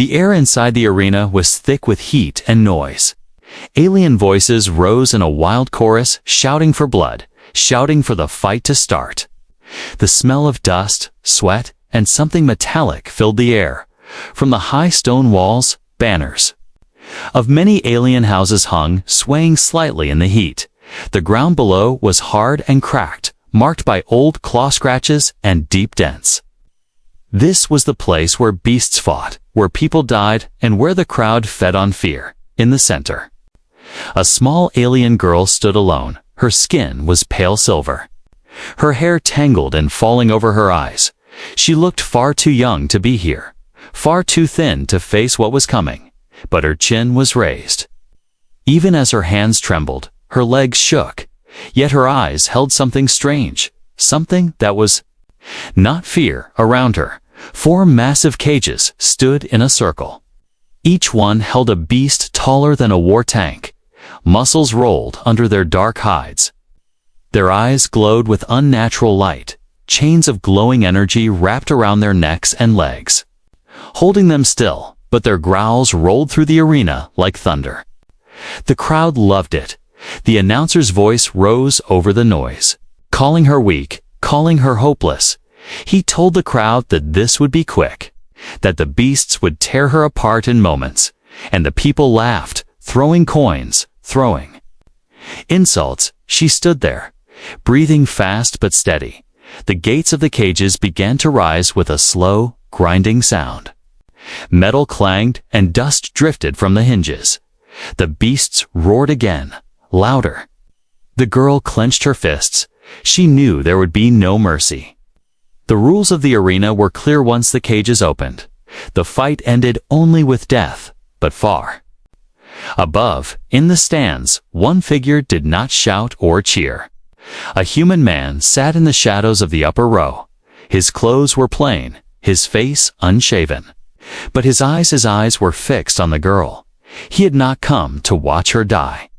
The air inside the arena was thick with heat and noise. Alien voices rose in a wild chorus, shouting for blood, shouting for the fight to start. The smell of dust, sweat, and something metallic filled the air. From the high stone walls, banners of many alien houses hung, swaying slightly in the heat. The ground below was hard and cracked, marked by old claw scratches and deep dents. This was the place where beasts fought, where people died, and where the crowd fed on fear. In the center, a small alien girl stood alone. Her skin was pale silver, her hair tangled and falling over her eyes. She looked far too young to be here, far too thin to face what was coming, but her chin was raised. Even as her hands trembled, her legs shook, yet her eyes held something strange, something that was not fear. Around her, 4 massive cages stood in a circle. Each one held a beast taller than a war tank. Muscles rolled under their dark hides. Their eyes glowed with unnatural light. Chains of glowing energy wrapped around their necks and legs, holding them still, but their growls rolled through the arena like thunder. The crowd loved it. The announcer's voice rose over the noise, calling her weak, calling her hopeless. He told the crowd that this would be quick, that the beasts would tear her apart in moments, and the people laughed, throwing coins, throwing insults. She stood there, breathing fast but steady. The gates of the cages began to rise with a slow, grinding sound. Metal clanged and dust drifted from the hinges. The beasts roared again, louder. The girl clenched her fists. She knew there would be no mercy. The rules of the arena were clear once the cages opened. The fight ended only with death, but far above, in the stands, one figure did not shout or cheer. A human man sat in the shadows of the upper row. His clothes were plain, his face unshaven. But his eyes were fixed on the girl. He had not come to watch her die.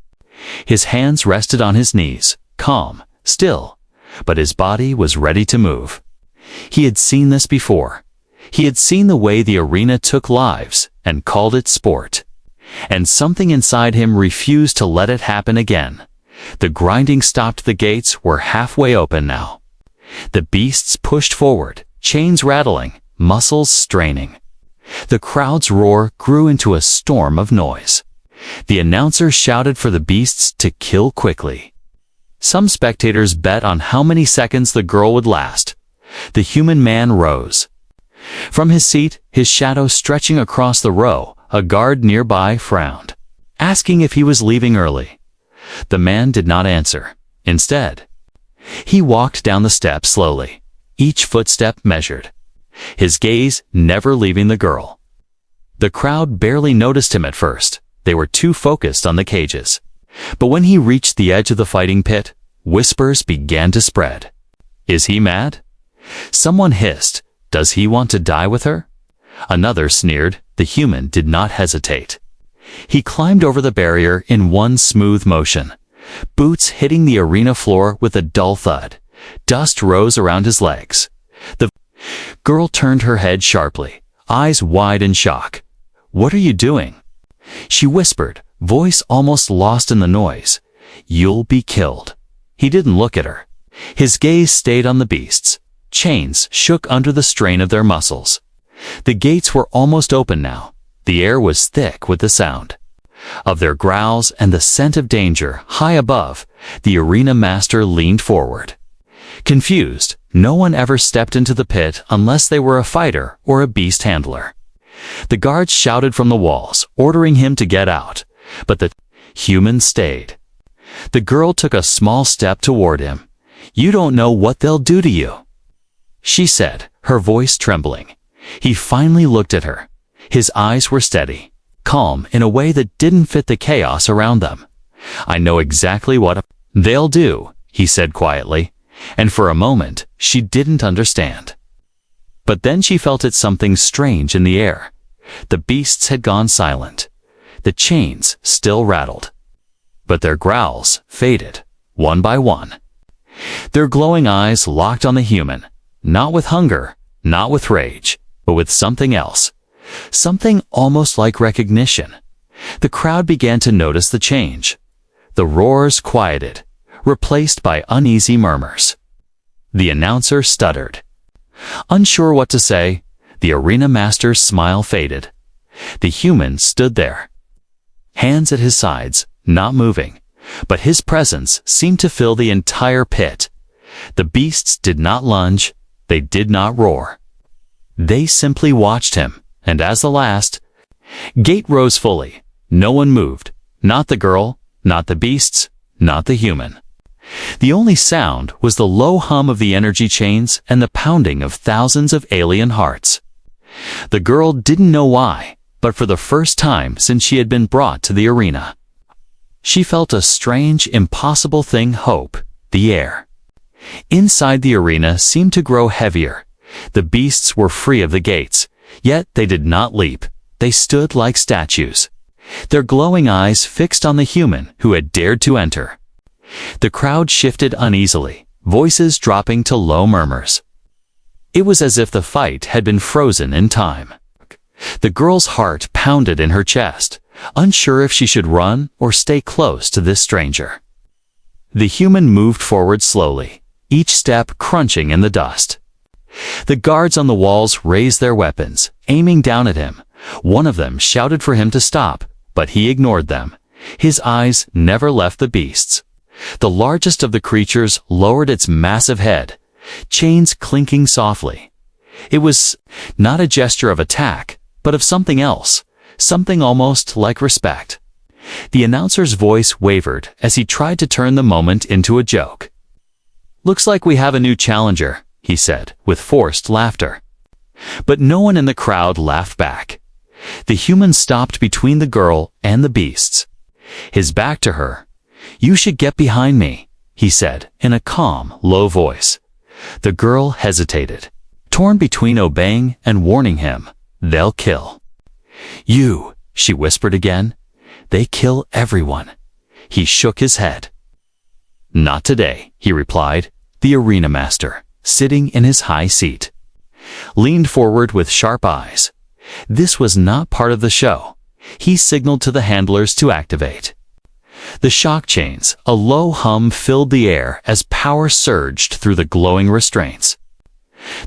His hands rested on his knees, calm, still, but his body was ready to move. He had seen this before. He had seen the way the arena took lives and called it sport. And something inside him refused to let it happen again. The grinding stopped. The gates were halfway open now. The beasts pushed forward, chains rattling, muscles straining. The crowd's roar grew into a storm of noise. The announcer shouted for the beasts to kill quickly. Some spectators bet on how many seconds the girl would last. The human man rose. From his seat, his shadow stretching across the row, a guard nearby frowned, asking if he was leaving early. The man did not answer. Instead, he walked down the steps slowly, each footstep measured, his gaze never leaving the girl. The crowd barely noticed him at first. They were too focused on the cages. But when he reached the edge of the fighting pit, whispers began to spread. Is he mad? Someone hissed, does he want to die with her? Another sneered. The human did not hesitate. He climbed over the barrier in one smooth motion, boots hitting the arena floor with a dull thud. Dust rose around his legs. The girl turned her head sharply, eyes wide in shock. What are you doing? She whispered, voice almost lost in the noise. You'll be killed. He didn't look at her. His gaze stayed on the beasts. Chains shook under the strain of their muscles. The gates were almost open now. The air was thick with the sound of their growls and the scent of danger. High above, the arena master leaned forward. Confused, no one ever stepped into the pit unless they were a fighter or a beast handler. The guards shouted from the walls, ordering him to get out, but the human stayed. The girl took a small step toward him. You don't know what they'll do to you, she said, her voice trembling. He finally looked at her. His eyes were steady, calm in a way that didn't fit the chaos around them. I know exactly what they'll do, he said quietly, and for a moment she didn't understand. But then she felt something strange in the air. The beasts had gone silent. The chains still rattled, but their growls faded, one by one. Their glowing eyes locked on the human, not with hunger, not with rage, but with something else, Something almost like recognition. The crowd began to notice the change. The roars quieted, replaced by uneasy murmurs. The announcer stuttered. Unsure what to say, the arena master's smile faded. The human stood there, hands at his sides, not moving, but his presence seemed to fill the entire pit. The beasts did not lunge, they did not roar. They simply watched him, and as the last gate rose fully, no one moved, not the girl, not the beasts, not the human. The only sound was the low hum of the energy chains and the pounding of thousands of alien hearts. The girl didn't know why, but for the first time since she had been brought to the arena, she felt a strange, impossible thing: hope, the air. Inside the arena seemed to grow heavier. The beasts were free of the gates, yet they did not leap. They stood like statues, their glowing eyes fixed on the human who had dared to enter. The crowd shifted uneasily, voices dropping to low murmurs. It was as if the fight had been frozen in time. The girl's heart pounded in her chest, unsure if she should run or stay close to this stranger. The human moved forward slowly, each step crunching in the dust. The guards on the walls raised their weapons, aiming down at him. One of them shouted for him to stop, but he ignored them. His eyes never left the beasts. The largest of the creatures lowered its massive head, chains clinking softly. It was not a gesture of attack, but of something else, something almost like respect. The announcer's voice wavered as he tried to turn the moment into a joke. "Looks like we have a new challenger," he said, with forced laughter. But no one in the crowd laughed back. The human stopped between the girl and the beasts, his back to her. "You should get behind me," he said in a calm, low voice. The girl hesitated, torn between obeying and warning him. "They'll kill." "You," she whispered again. "They kill everyone." He shook his head. "Not today," he replied. The arena master, sitting in his high seat, leaned forward with sharp eyes. This was not part of the show. He signaled to the handlers to activate the shock chains. A low hum filled the air as power surged through the glowing restraints.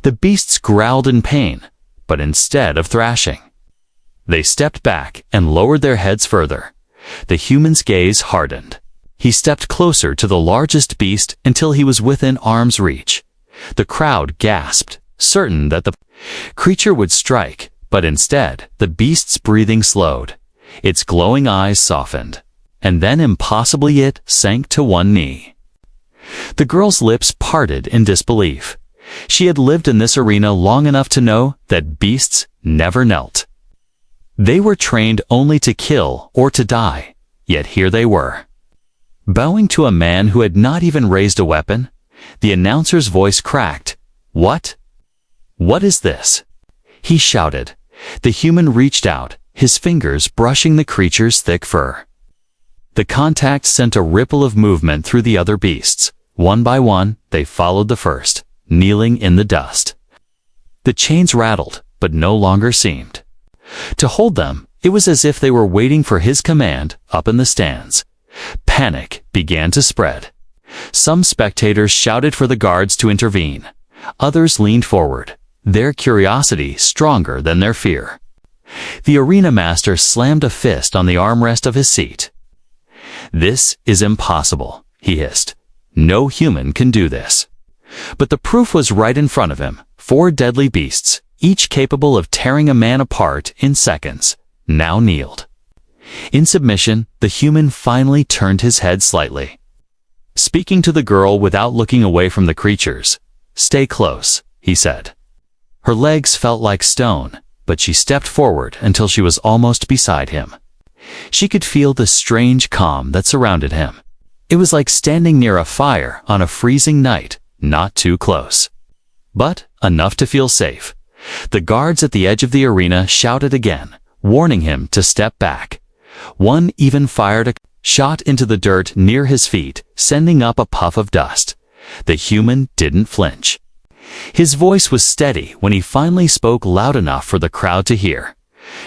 The beasts growled in pain, but instead of thrashing, they stepped back and lowered their heads further. The human's gaze hardened. He stepped closer to the largest beast until he was within arm's reach. The crowd gasped, certain that the creature would strike, but instead, the beast's breathing slowed. Its glowing eyes softened, and then impossibly it sank to one knee. The girl's lips parted in disbelief. She had lived in this arena long enough to know that beasts never knelt. They were trained only to kill or to die, yet here they were, bowing to a man who had not even raised a weapon. The announcer's voice cracked. "What? What is this?" he shouted. The human reached out, his fingers brushing the creature's thick fur. The contact sent a ripple of movement through the other beasts. One by one, they followed the first, kneeling in the dust. The chains rattled, but no longer seemed to hold them. It was as if they were waiting for his command up in the stands. Panic began to spread. Some spectators shouted for the guards to intervene. Others leaned forward, their curiosity stronger than their fear. The arena master slammed a fist on the armrest of his seat. "This is impossible," he hissed. "No human can do this." But the proof was right in front of him. 4 deadly beasts, each capable of tearing a man apart in seconds, now kneeled. In submission, the human finally turned his head slightly, speaking to the girl without looking away from the creatures. "Stay close," he said. Her legs felt like stone, but she stepped forward until she was almost beside him. She could feel the strange calm that surrounded him. It was like standing near a fire on a freezing night, not too close, but enough to feel safe. The guards at the edge of the arena shouted again, warning him to step back. One even fired a shot into the dirt near his feet, sending up a puff of dust. The human didn't flinch. His voice was steady when he finally spoke loud enough for the crowd to hear.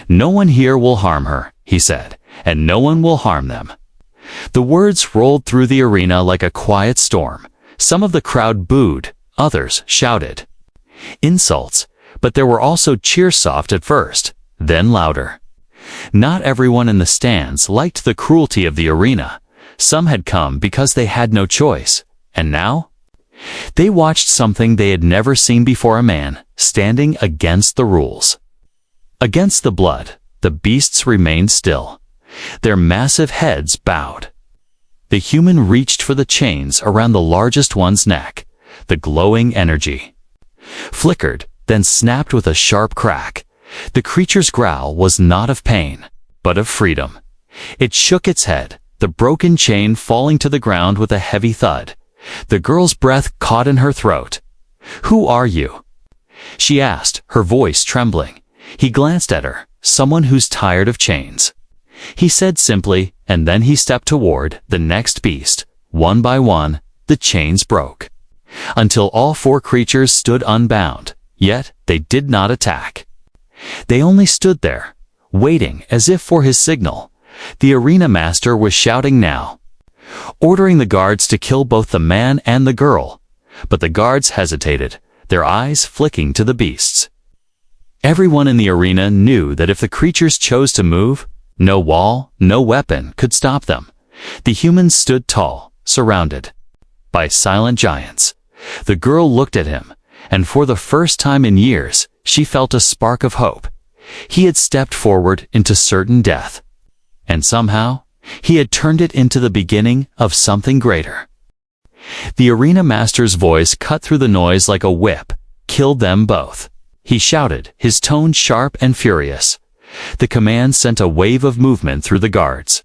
"No one here will harm her," he said, "and no one will harm them." The words rolled through the arena like a quiet storm. Some of the crowd booed, others shouted insults, but there were also cheers, soft at first, then louder. Not everyone in the stands liked the cruelty of the arena. Some had come because they had no choice, and now they watched something they had never seen before: a man standing against the rules. Against the blood, the beasts remained still. Their massive heads bowed. The human reached for the chains around the largest one's neck. The glowing energy flickered, then snapped with a sharp crack. The creature's growl was not of pain, but of freedom. It shook its head, the broken chain falling to the ground with a heavy thud. The girl's breath caught in her throat. "Who are you?" she asked, her voice trembling. He glanced at her. "Someone who's tired of chains," he said simply, and then he stepped toward the next beast. One by one, the chains broke, until all four creatures stood unbound, yet they did not attack. They only stood there, waiting as if for his signal. The arena master was shouting now, ordering the guards to kill both the man and the girl. But the guards hesitated, their eyes flicking to the beasts. Everyone in the arena knew that if the creatures chose to move, no wall, no weapon could stop them. The humans stood tall, surrounded by silent giants. The girl looked at him, and for the first time in years, she felt a spark of hope. He had stepped forward into certain death, and somehow, he had turned it into the beginning of something greater. The arena master's voice cut through the noise like a whip. "Kill them both," he shouted, his tone sharp and furious. The command sent a wave of movement through the guards.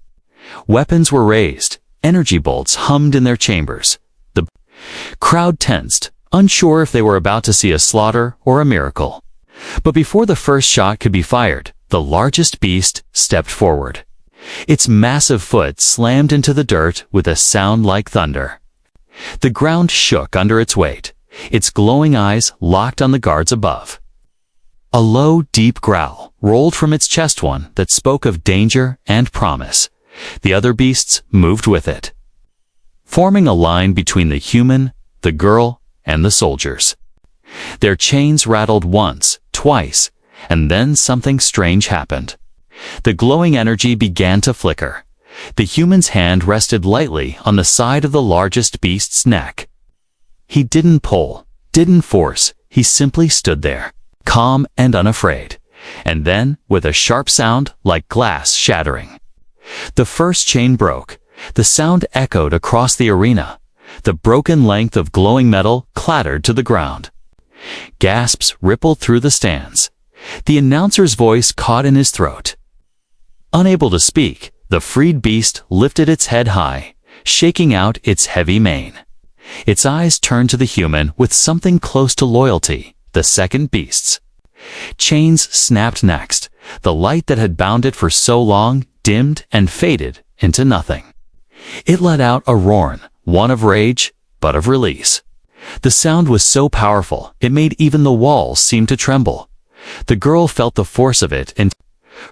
Weapons were raised, energy bolts hummed in their chambers. The crowd tensed, unsure if they were about to see a slaughter or a miracle. But before the first shot could be fired, the largest beast stepped forward. Its massive foot slammed into the dirt with a sound like thunder. The ground shook under its weight, its glowing eyes locked on the guards above. A low, deep growl rolled from its chest, one that spoke of danger and promise. The other beasts moved with it, forming a line between the human, the girl, and the soldiers. Their chains rattled once, twice, and then something strange happened. The glowing energy began to flicker. The human's hand rested lightly on the side of the largest beast's neck. He didn't pull, didn't force, he simply stood there, calm and unafraid. And then, with a sharp sound like glass shattering, the first chain broke. The sound echoed across the arena. The broken length of glowing metal clattered to the ground. Gasps rippled through the stands. The announcer's voice caught in his throat. Unable to speak, the freed beast lifted its head high, shaking out its heavy mane. Its eyes turned to the human with something close to loyalty, the second beast's. Chains snapped next. The light that had bound it for so long dimmed and faded into nothing. It let out a roar, one of rage, but of release. The sound was so powerful, it made even the walls seem to tremble. The girl felt the force of it in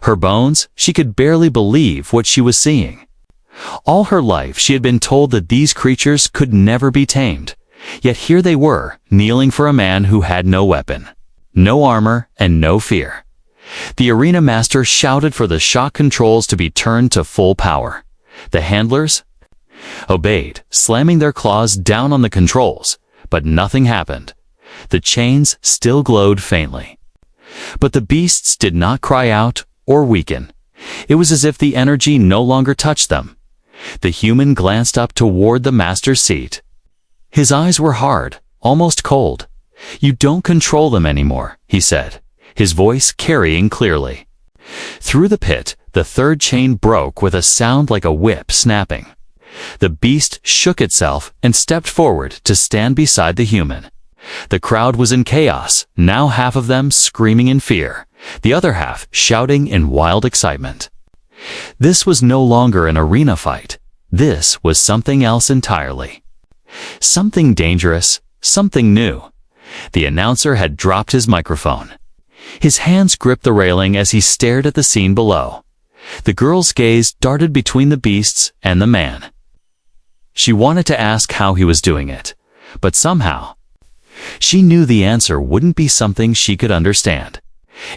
her bones. She could barely believe what she was seeing. All her life she had been told that these creatures could never be tamed. Yet here they were, kneeling for a man who had no weapon, no armor, and no fear. The arena master shouted for the shock controls to be turned to full power. The handlers obeyed, slamming their claws down on the controls, but nothing happened. The chains still glowed faintly. But the beasts did not cry out or weaken. It was as if the energy no longer touched them. The human glanced up toward the master's seat. His eyes were hard, almost cold. "You don't control them anymore," he said, his voice carrying clearly. Through the pit, the third chain broke with a sound like a whip snapping. The beast shook itself and stepped forward to stand beside the human. The crowd was in chaos, now half of them screaming in fear, the other half shouting in wild excitement. This was no longer an arena fight. This was something else entirely. Something dangerous, something new. The announcer had dropped his microphone. His hands gripped the railing as he stared at the scene below. The girl's gaze darted between the beasts and the man. She wanted to ask how he was doing it, but somehow, she knew the answer wouldn't be something she could understand.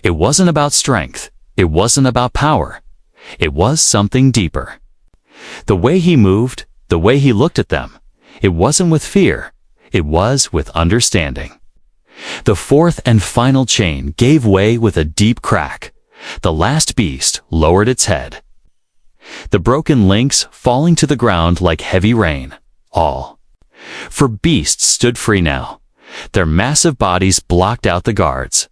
It wasn't about strength. It wasn't about power. It was something deeper. The way he moved, the way he looked at them, it wasn't with fear. It was with understanding. The fourth and final chain gave way with a deep crack. The last beast lowered its head. The broken links falling to the ground like heavy rain. All. For beasts stood free now. Their massive bodies blocked out the guards.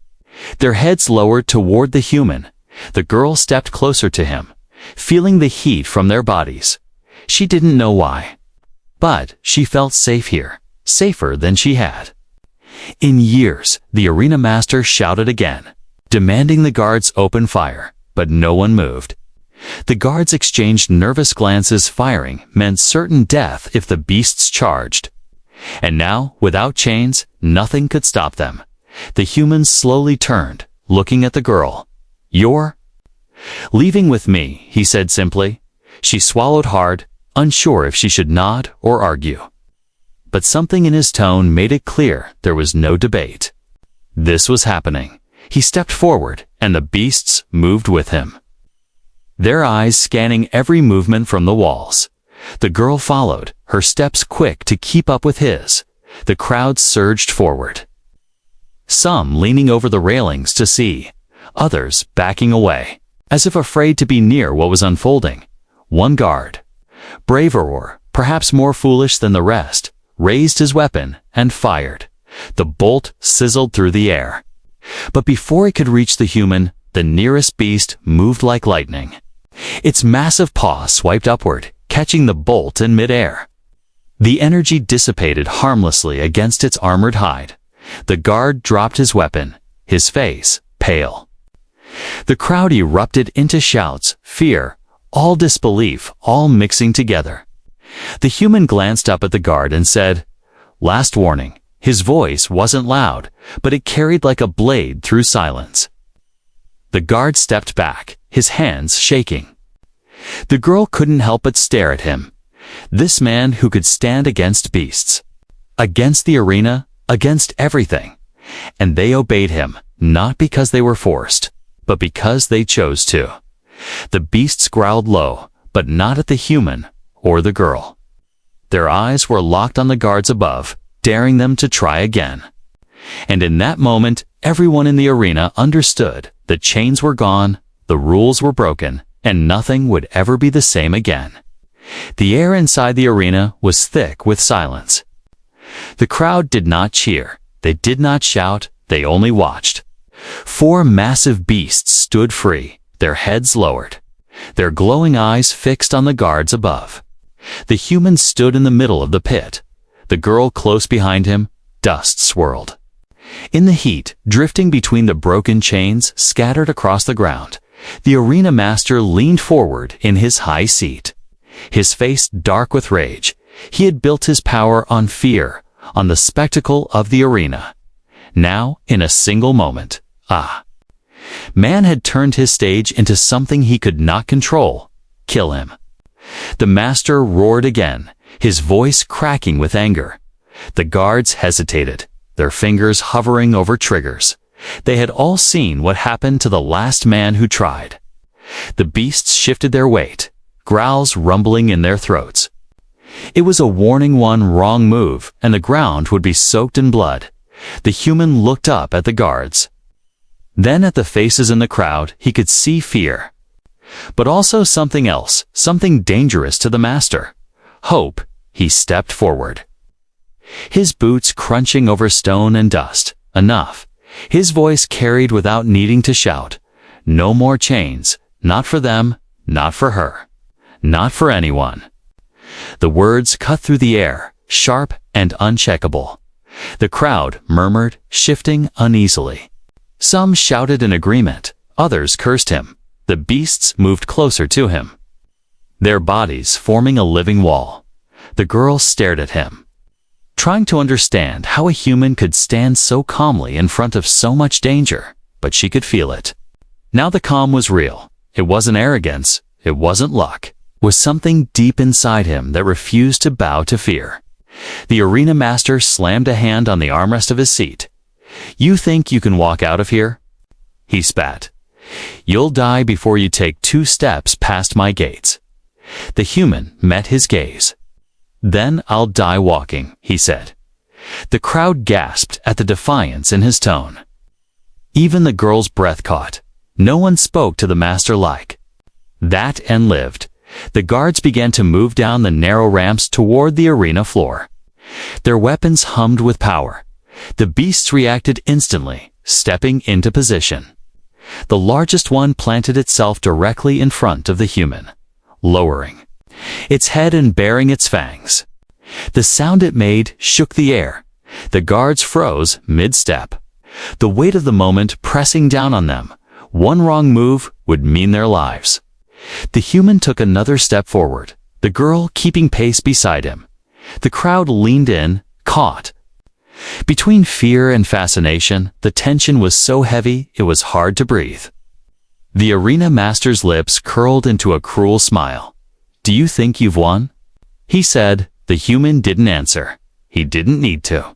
Their heads lowered toward the human. The girl stepped closer to him, feeling the heat from their bodies. She didn't know why. But she felt safe here, safer than she had. In years, the arena master shouted again, demanding the guards open fire, but no one moved. The guards exchanged nervous glances. Firing meant certain death if the beasts charged. And now, without chains, nothing could stop them. The humans slowly turned, looking at the girl. "You're leaving with me," he said simply. She swallowed hard, unsure if she should nod or argue. But something in his tone made it clear there was no debate. This was happening. He stepped forward, and the beasts moved with him, their eyes scanning every movement from the walls. The girl followed, her steps quick to keep up with his. The crowd surged forward, some leaning over the railings to see, others backing away, as if afraid to be near what was unfolding. One guard, braver or perhaps more foolish than the rest, raised his weapon and fired. The bolt sizzled through the air. But before it could reach the human, the nearest beast moved like lightning. Its massive paw swiped upward, catching the bolt in midair. The energy dissipated harmlessly against its armored hide. The guard dropped his weapon, his face pale. The crowd erupted into shouts, fear, all disbelief, all mixing together. The human glanced up at the guard and said, "Last warning." His voice wasn't loud, but it carried like a blade through silence. The guard stepped back, his hands shaking. The girl couldn't help but stare at him. This man who could stand against beasts, against the arena, against everything. And they obeyed him, not because they were forced, but because they chose to. The beasts growled low, but not at the human or the girl. Their eyes were locked on the guards above, daring them to try again. And in that moment, everyone in the arena understood the chains were gone, the rules were broken, and nothing would ever be the same again. The air inside the arena was thick with silence. The crowd did not cheer, they did not shout, they only watched. 4 massive beasts stood free, their heads lowered, their glowing eyes fixed on the guards above. The human stood in the middle of the pit. The girl close behind him, dust swirled. In the heat, drifting between the broken chains scattered across the ground, the arena master leaned forward in his high seat. His face dark with rage. He had built his power on fear, on the spectacle of the arena. Now, in a single moment, man had turned his stage into something he could not control. Kill him. The master roared again, his voice cracking with anger. The guards hesitated, their fingers hovering over triggers. They had all seen what happened to the last man who tried. The beasts shifted their weight, growls rumbling in their throats. It was a warning. One wrong move, and the ground would be soaked in blood. The human looked up at the guards. Then at the faces in the crowd, he could see fear. But also something else, something dangerous to the master. Hope. He stepped forward, his boots crunching over stone and dust. Enough. His voice carried without needing to shout. No more chains. Not for them, not for her, not for anyone. The words cut through the air, sharp and uncheckable. The crowd murmured, shifting uneasily. Some shouted in agreement, others cursed him. The beasts moved closer to him, their bodies forming a living wall. The girl stared at him, trying to understand how a human could stand so calmly in front of so much danger. but she could feel it. Now the calm was real. It wasn't arrogance. It wasn't luck. It was something deep inside him that refused to bow to fear. The arena master slammed a hand on the armrest of his seat. "You think you can walk out of here?" He spat. "You'll die before you take 2 steps past my gates." The human met his gaze. "Then I'll die walking," he said. The crowd gasped at the defiance in his tone. Even the girl's breath caught. No one spoke to the master like that and lived. The guards began to move down the narrow ramps toward the arena floor. Their weapons hummed with power. The beasts reacted instantly, stepping into position. The largest one planted itself directly in front of the human, lowering its head and baring its fangs. The sound it made shook the air. The guards froze mid-step, the weight of the moment pressing down on them. One wrong move would mean their lives. The human took another step forward, the girl keeping pace beside him. The crowd leaned in, caught. Between fear and fascination, the tension was so heavy it was hard to breathe. The arena master's lips curled into a cruel smile. "Do you think you've won?" he said. The human didn't answer. He didn't need to.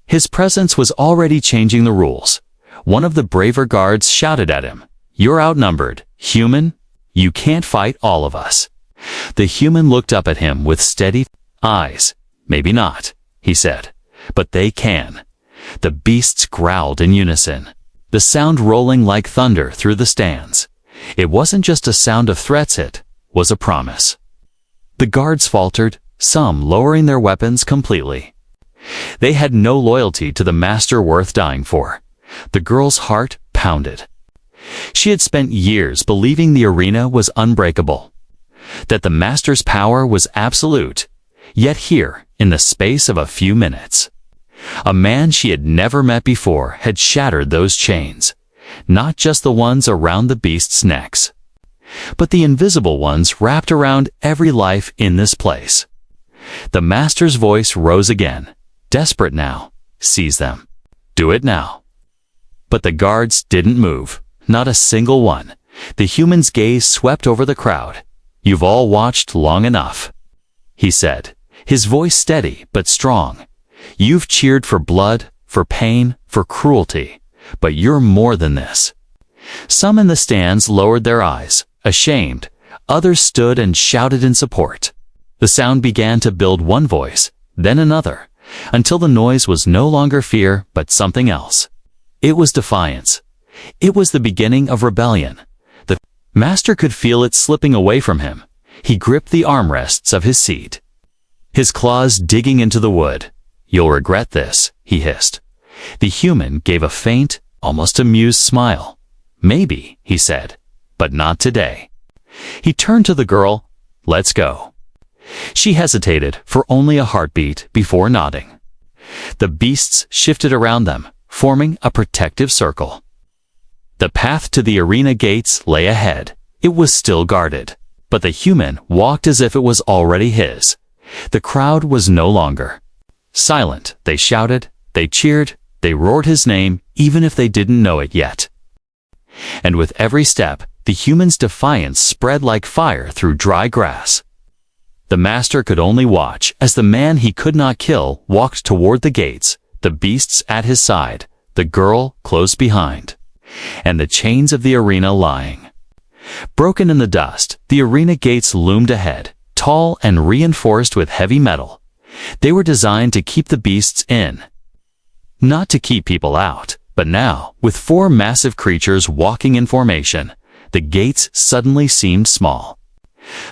His presence was already changing the rules. One of the braver guards shouted at him, "You're outnumbered, human. You can't fight all of us." The human looked up at him with steady eyes. "Maybe not," he said, "but they can." The beasts growled in unison, the sound rolling like thunder through the stands. It wasn't just a sound of threats, it was a promise. The guards faltered, some lowering their weapons completely. They had no loyalty to the master worth dying for. The girl's heart pounded. She had spent years believing the arena was unbreakable, that the master's power was absolute. Yet here, in the space of a few minutes, a man she had never met before had shattered those chains, not just the ones around the beasts' necks, but the invisible ones wrapped around every life in this place. The master's voice rose again, desperate now. "Seize them. Do it now." But the guards didn't move, not a single one. The human's gaze swept over the crowd. "You've all watched long enough," he said, his voice steady but strong. "You've cheered for blood, for pain, for cruelty, but you're more than this." Some in the stands lowered their eyes, ashamed. Others stood and shouted in support. The sound began to build one voice, then another, until the noise was no longer fear but something else. It was defiance. It was the beginning of rebellion. The master could feel it slipping away from him. He gripped the armrests of his seat, his claws digging into the wood. "You'll regret this," he hissed. The human gave a faint, almost amused smile. "Maybe," he said, "but not today." He turned to the girl. "Let's go." She hesitated for only a heartbeat before nodding. The beasts shifted around them, forming a protective circle. The path to the arena gates lay ahead. It was still guarded, but the human walked as if it was already his. The crowd was no longer silent. They shouted, they cheered, they roared his name, even if they didn't know it yet. And with every step, the human's defiance spread like fire through dry grass. The master could only watch as the man he could not kill walked toward the gates, the beasts at his side, the girl close behind, and the chains of the arena lying broken in the dust. The arena gates loomed ahead, tall and reinforced with heavy metal. They were designed to keep the beasts in, not to keep people out. But now, with 4 massive creatures walking in formation, the gates suddenly seemed small.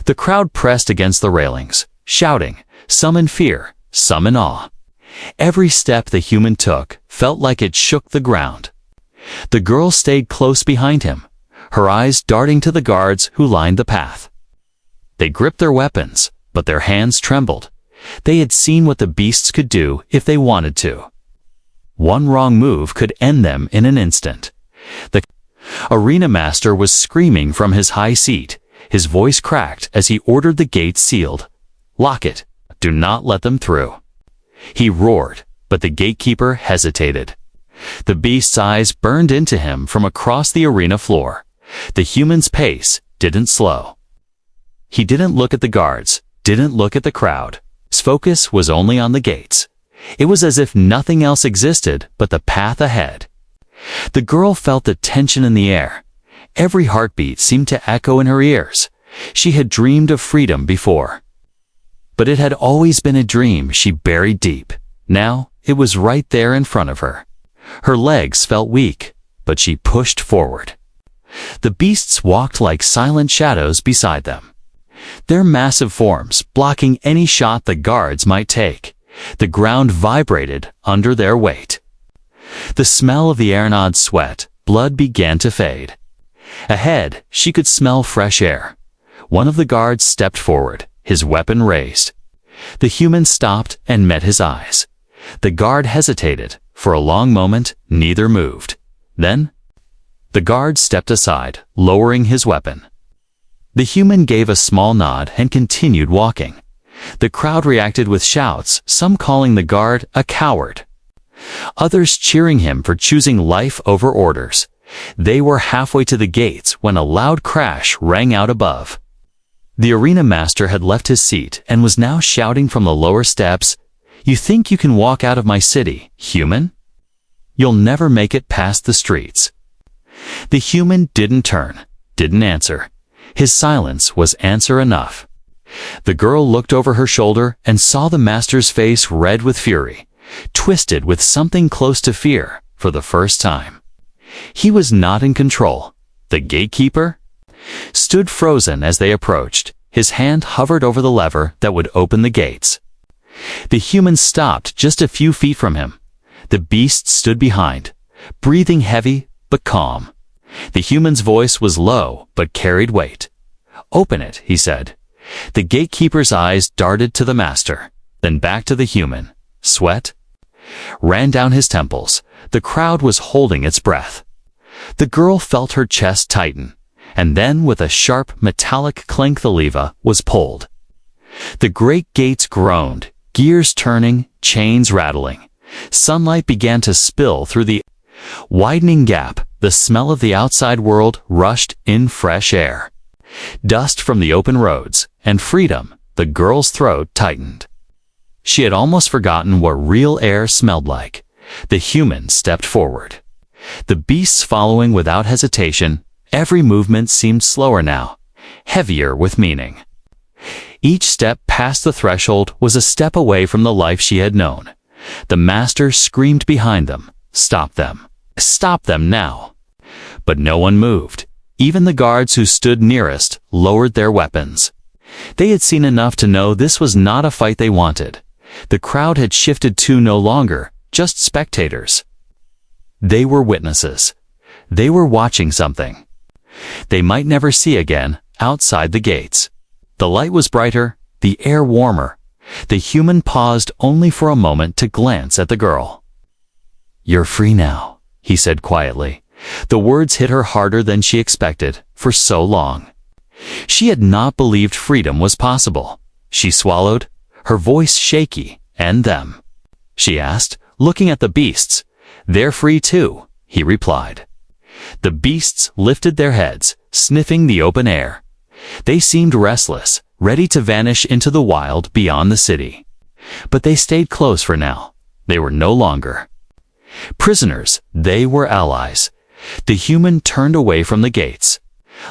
The crowd pressed against the railings, shouting, some in fear, some in awe. Every step the human took felt like it shook the ground. The girl stayed close behind him, her eyes darting to the guards who lined the path. They gripped their weapons, but their hands trembled. They had seen what the beasts could do if they wanted to. One wrong move could end them in an instant. The arena master was screaming from his high seat. His voice cracked as he ordered the gate sealed. "Lock it. Do not let them through." He roared, but the gatekeeper hesitated. The beast's eyes burned into him from across the arena floor. The human's pace didn't slow. He didn't look at the guards, didn't look at the crowd. His focus was only on the gates. It was as if nothing else existed but the path ahead. The girl felt the tension in the air. Every heartbeat seemed to echo in her ears. She had dreamed of freedom before. But it had always been a dream she buried deep. Now, it was right there in front of her. Her legs felt weak, but she pushed forward. The beasts walked like silent shadows beside them. Their massive forms blocking any shot the guards might take. The ground vibrated under their weight. The smell of the aeronaut's sweat, blood began to fade. Ahead, she could smell fresh air. One of the guards stepped forward, his weapon raised. The human stopped and met his eyes. The guard hesitated. For a long moment, neither moved. Then, the guard stepped aside, lowering his weapon. The human gave a small nod and continued walking. The crowd reacted with shouts, some calling the guard a coward. Others cheering him for choosing life over orders. They were halfway to the gates when a loud crash rang out above. The arena master had left his seat and was now shouting from the lower steps, "You think you can walk out of my city, human? You'll never make it past the streets." The human didn't turn, didn't answer. His silence was answer enough. The girl looked over her shoulder and saw the master's face red with fury, twisted with something close to fear for the first time. He was not in control. The gatekeeper stood frozen as they approached. His hand hovered over the lever that would open the gates. The human stopped just a few feet from him. The beast stood behind, breathing heavy but calm. The human's voice was low but carried weight. "Open it," he said. The gatekeeper's eyes darted to the master, then back to the human. Sweat ran down his temples. The crowd was holding its breath. The girl felt her chest tighten, and then with a sharp metallic clink the lever was pulled. The great gates groaned, gears turning, chains rattling. Sunlight began to spill through the widening gap. The smell of the outside world rushed in fresh air. Dust from the open roads, and freedom. The girl's throat tightened. She had almost forgotten what real air smelled like. The human stepped forward. The beasts following without hesitation. Every movement seemed slower now, heavier with meaning. Each step past the threshold was a step away from the life she had known. The master screamed behind them, "Stop them! Stop them now!" But no one moved. Even the guards who stood nearest lowered their weapons. They had seen enough to know this was not a fight they wanted. The crowd had shifted to no longer just spectators. They were witnesses. They were watching something they might never see again outside the gates. The light was brighter, the air warmer. The human paused only for a moment to glance at the girl. "You're free now," he said quietly. The words hit her harder than she expected for so long. She had not believed freedom was possible. She swallowed, her voice shaky. "And them?" she asked, looking at the beasts. "They're free too," he replied. The beasts lifted their heads, sniffing the open air. They seemed restless, ready to vanish into the wild beyond the city. But they stayed close for now. They were no longer prisoners, they were allies. The human turned away from the gates,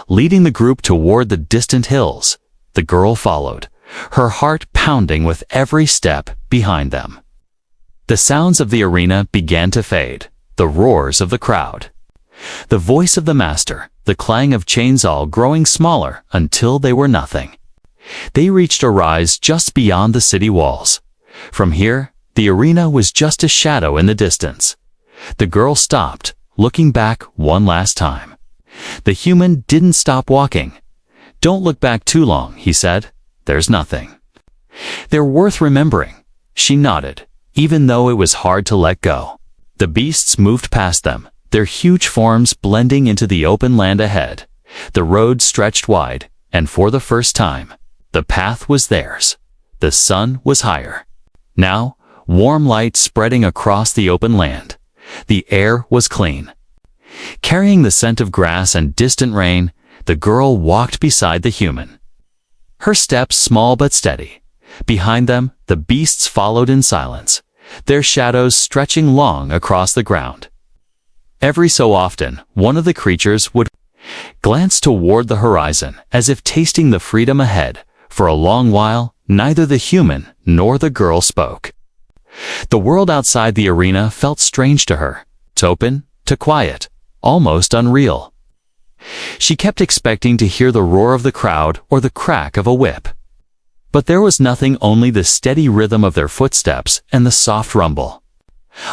leading the group toward the distant hills. The girl followed, her heart pounding with every step behind them. The sounds of the arena began to fade, the roars of the crowd, the voice of the master, the clang of chains, all growing smaller until they were nothing. They reached a rise just beyond the city walls. From here, the arena was just a shadow in the distance. The girl stopped, looking back one last time. The human didn't stop walking. "Don't look back too long," he said. "There's nothing. They're worth remembering." She nodded, even though it was hard to let go. The beasts moved past them, their huge forms blending into the open land ahead. The road stretched wide, and for the first time, the path was theirs. The sun was higher. Now, warm light spreading across the open land. The air was clean. Carrying the scent of grass and distant rain, the girl walked beside the human. Her steps small but steady. Behind them, the beasts followed in silence, their shadows stretching long across the ground. Every so often, one of the creatures would glance toward the horizon, as if tasting the freedom ahead. For a long while, neither the human nor the girl spoke. The world outside the arena felt strange to her, too open, too quiet, almost unreal. She kept expecting to hear the roar of the crowd or the crack of a whip. But there was nothing, only the steady rhythm of their footsteps and the soft rumble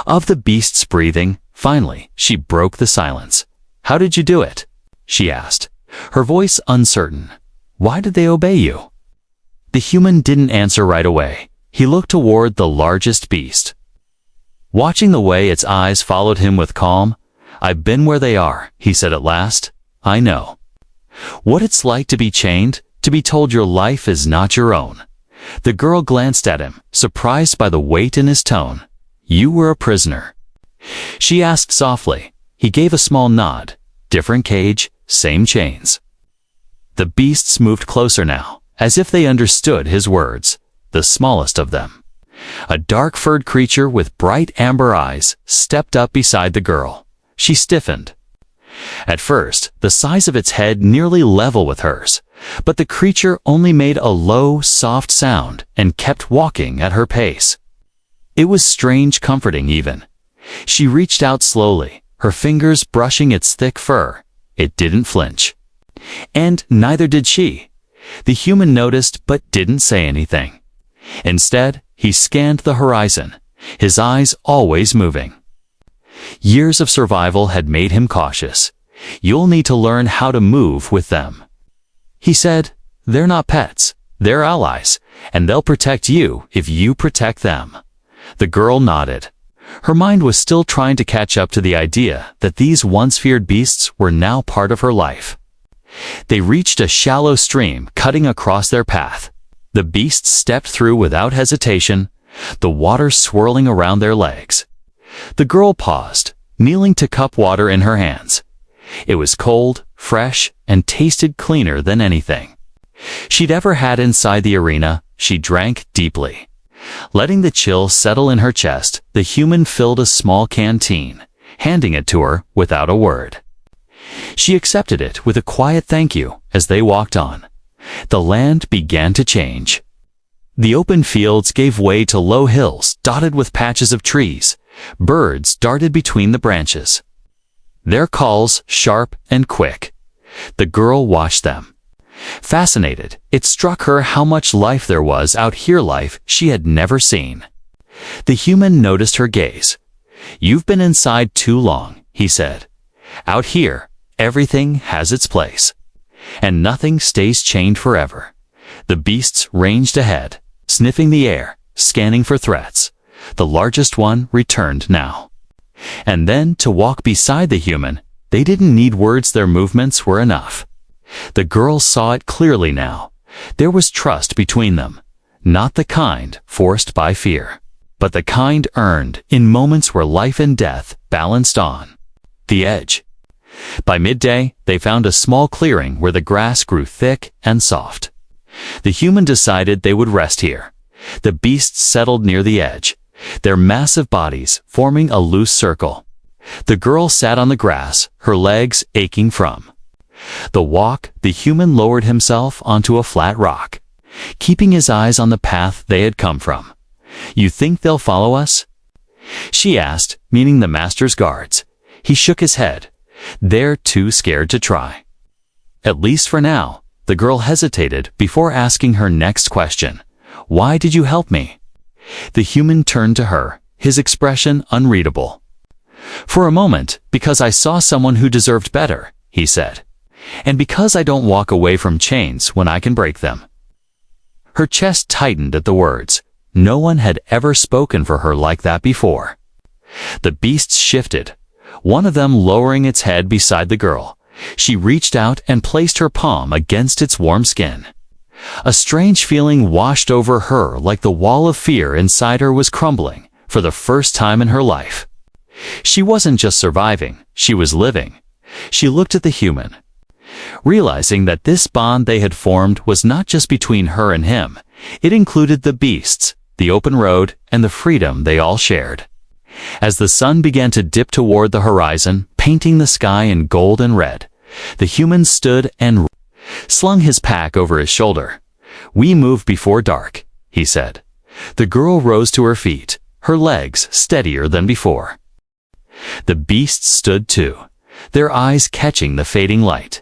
of the beasts breathing. Finally, she broke the silence. "How did you do it?" she asked, her voice uncertain. "Why did they obey you?" The human didn't answer right away. He looked toward the largest beast. Watching the way its eyes followed him with calm, "I've been where they are," he said at last. "I know what it's like to be chained, to be told your life is not your own." The girl glanced at him, surprised by the weight in his tone. "You were a prisoner?" she asked softly. He gave a small nod. "Different cage, same chains." The beasts moved closer now, as if they understood his words. The smallest of them, a dark-furred creature with bright amber eyes, stepped up beside the girl. She stiffened. At first, the size of its head nearly level with hers, but the creature only made a low, soft sound and kept walking at her pace. It was strange, comforting even. She reached out slowly, her fingers brushing its thick fur. It didn't flinch. And neither did she. The human noticed but didn't say anything. Instead, he scanned the horizon, his eyes always moving. Years of survival had made him cautious. "You'll need to learn how to move with them," he said. "They're not pets, they're allies, and they'll protect you if you protect them." The girl nodded. Her mind was still trying to catch up to the idea that these once feared beasts were now part of her life. They reached a shallow stream cutting across their path. The beasts stepped through without hesitation, the water swirling around their legs. The girl paused, kneeling to cup water in her hands. It was cold, fresh, and tasted cleaner than anything she'd ever had inside the arena. She drank deeply. Letting the chill settle in her chest, the human filled a small canteen, handing it to her without a word. She accepted it with a quiet thank you. As they walked on, the land began to change. The open fields gave way to low hills dotted with patches of trees. Birds darted between the branches, their calls sharp and quick. The girl watched them. Fascinated, it struck her how much life there was out here, life she had never seen. The human noticed her gaze. "You've been inside too long," he said. "Out here, everything has its place, and nothing stays chained forever." The beasts ranged ahead, sniffing the air, scanning for threats. The largest one returned now. And then, to walk beside the human, they didn't need words, their movements were enough. The girl saw it clearly now. There was trust between them, not the kind forced by fear, but the kind earned in moments where life and death balanced on the edge. By midday, they found a small clearing where the grass grew thick and soft. The human decided they would rest here. The beasts settled near the edge, their massive bodies forming a loose circle. The girl sat on the grass, her legs aching from the walk. The human lowered himself onto a flat rock, keeping his eyes on the path they had come from. "You think they'll follow us?" she asked, meaning the master's guards. He shook his head. "They're too scared to try." "At least for now." The girl hesitated before asking her next question. "Why did you help me?" The human turned to her, his expression unreadable. "For a moment, because I saw someone who deserved better," he said. "And because I don't walk away from chains when I can break them." Her chest tightened at the words. No one had ever spoken for her like that before. The beasts shifted, one of them lowering its head beside the girl. She reached out and placed her palm against its warm skin. A strange feeling washed over her, like the wall of fear inside her was crumbling for the first time in her life. She wasn't just surviving, she was living. She looked at the human, realizing that this bond they had formed was not just between her and him. It included the beasts, the open road, and the freedom they all shared. As the sun began to dip toward the horizon, painting the sky in gold and red, the human stood and slung his pack over his shoulder. "We move before dark," he said. The girl rose to her feet, her legs steadier than before. The beasts stood too, their eyes catching the fading light.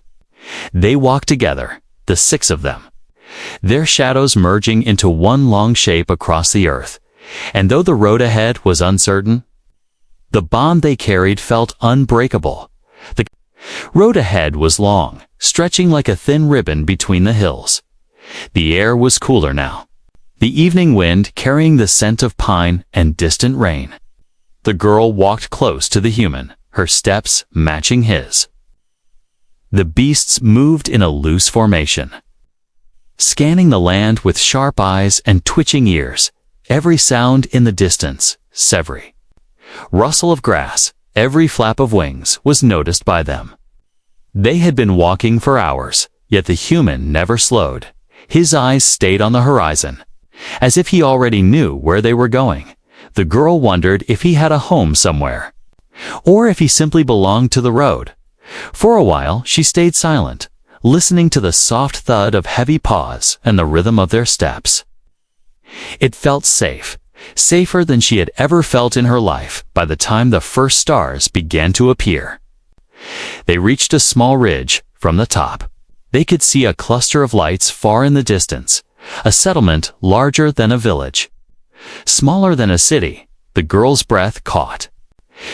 They walked together, the 6 of them, their shadows merging into one long shape across the earth. And though the road ahead was uncertain, the bond they carried felt unbreakable. The road ahead was long, stretching like a thin ribbon between the hills. The air was cooler now, the evening wind carrying the scent of pine and distant rain. The girl walked close to the human, her steps matching his. The beasts moved in a loose formation, scanning the land with sharp eyes and twitching ears. Every sound in the distance, every rustle of grass, every flap of wings was noticed by them. They had been walking for hours, yet the human never slowed. His eyes stayed on the horizon, as if he already knew where they were going. The girl wondered if he had a home somewhere, or if he simply belonged to the road. For a while she stayed silent, listening to the soft thud of heavy paws and the rhythm of their steps. It felt safe, safer than she had ever felt in her life by the time the first stars began to appear. They reached a small ridge. From the top, they could see a cluster of lights far in the distance, a settlement larger than a village, smaller than a city. The girl's breath caught.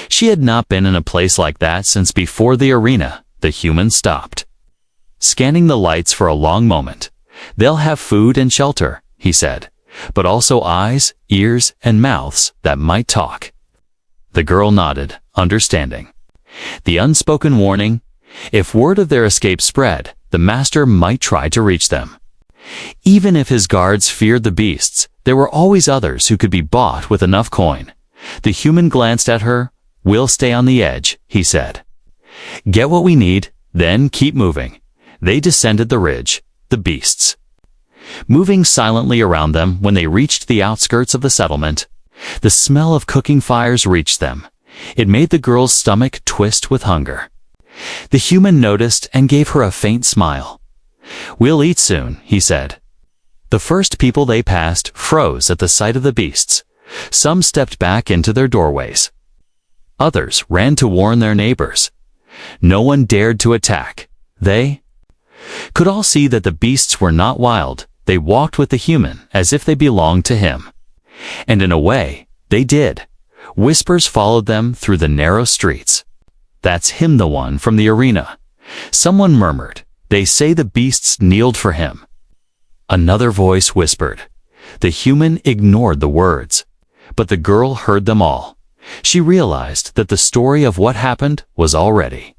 She had not been in a place like that since before the arena. The human stopped, scanning the lights for a long moment. "They'll have food and shelter," he said, "but also eyes, ears, and mouths that might talk." The girl nodded, understanding. The unspoken warning: if word of their escape spread, the master might try to reach them. Even if his guards feared the beasts, there were always others who could be bought with enough coin. The human glanced at her. "We'll stay on the edge," he said. "Get what we need, then keep moving." They descended the ridge, the beasts moving silently around them. When they reached the outskirts of the settlement, the smell of cooking fires reached them. It made the girl's stomach twist with hunger. The human noticed and gave her a faint smile. "We'll eat soon," he said. The first people they passed froze at the sight of the beasts. Some stepped back into their doorways. Others ran to warn their neighbors. No one dared to attack. They could all see that the beasts were not wild. They walked with the human as if they belonged to him. And in a way, they did. Whispers followed them through the narrow streets. "That's him, the one from the arena," someone murmured. "They say the beasts kneeled for him." Another voice whispered. The human ignored the words, but the girl heard them all. She realized that the story of what happened was already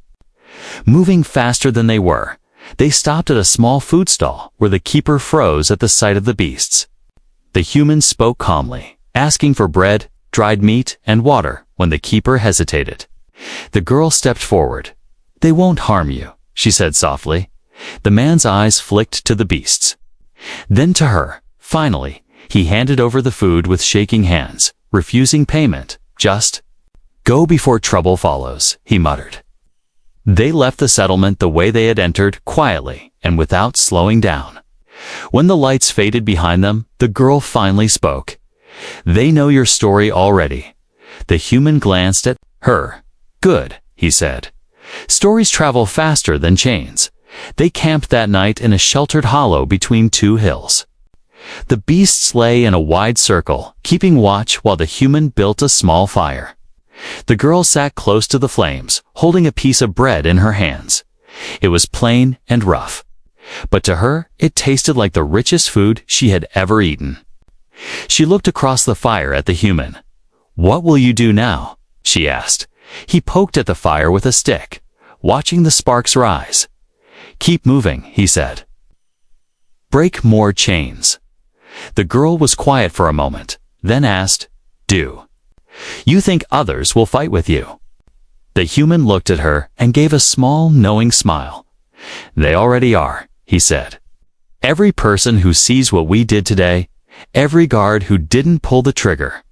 moving faster than they were. They stopped at a small food stall where the keeper froze at the sight of the beasts. The human spoke calmly, asking for bread, dried meat, and water. When the keeper hesitated, the girl stepped forward. "They won't harm you," she said softly. The man's eyes flicked to the beasts, then to her. Finally, he handed over the food with shaking hands, refusing payment. "Just go before trouble follows," he muttered. They left the settlement the way they had entered, quietly and without slowing down. When the lights faded behind them, the girl finally spoke. "They know your story already." The human glanced at her. "Good," he said. "Stories travel faster than chains." They camped that night in a sheltered hollow between 2 hills. The beasts lay in a wide circle, keeping watch while the human built a small fire. The girl sat close to the flames, holding a piece of bread in her hands. It was plain and rough, but to her it tasted like the richest food she had ever eaten. She looked across the fire at the human. "What will you do now?" she asked. He poked at the fire with a stick, watching the sparks rise. "Keep moving," he said. "Break more chains." The girl was quiet for a moment, then asked, "Do You think others will fight with you." The human looked at her and gave a small, knowing smile. "They already are," he said. "Every person who sees what we did today, every guard who didn't pull the trigger,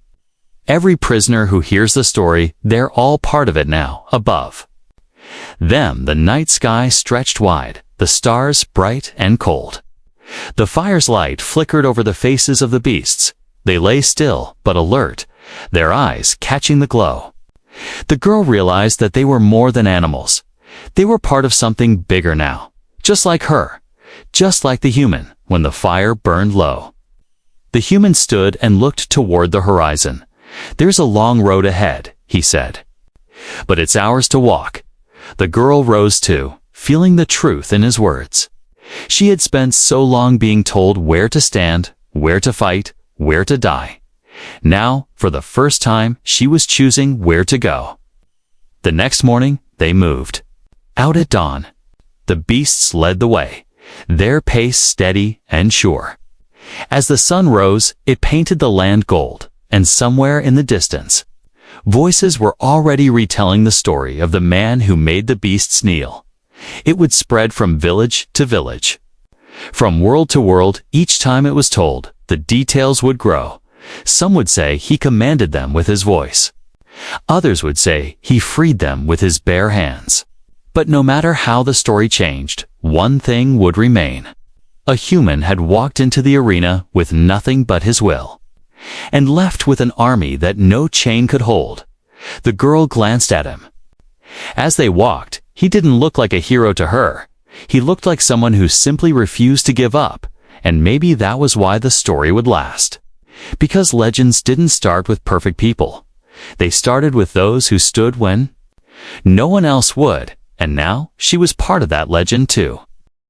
every prisoner who hears the story, they're all part of it now, above." Then the night sky stretched wide, the stars bright and cold. The fire's light flickered over the faces of the beasts. They lay still, but alert, their eyes catching the glow. The girl realized that they were more than animals. They were part of something bigger now, just like her, just like the human, when the fire burned low. The human stood and looked toward the horizon. "There's a long road ahead," he said. "But it's ours to walk." The girl rose too, feeling the truth in his words. She had spent so long being told where to stand, where to fight, where to die. Now, for the first time, she was choosing where to go. The next morning, they moved. Out at dawn, the beasts led the way, their pace steady and sure. As the sun rose, it painted the land gold, and somewhere in the distance, voices were already retelling the story of the man who made the beasts kneel. It would spread from village to village. From world to world, each time it was told, the details would grow. Some would say he commanded them with his voice. Others would say he freed them with his bare hands. But no matter how the story changed, one thing would remain. A human had walked into the arena with nothing but his will, and left with an army that no chain could hold. The girl glanced at him. As they walked, he didn't look like a hero to her. He looked like someone who simply refused to give up, and maybe that was why the story would last. Because legends didn't start with perfect people. They started with those who stood when no one else would, and now she was part of that legend too.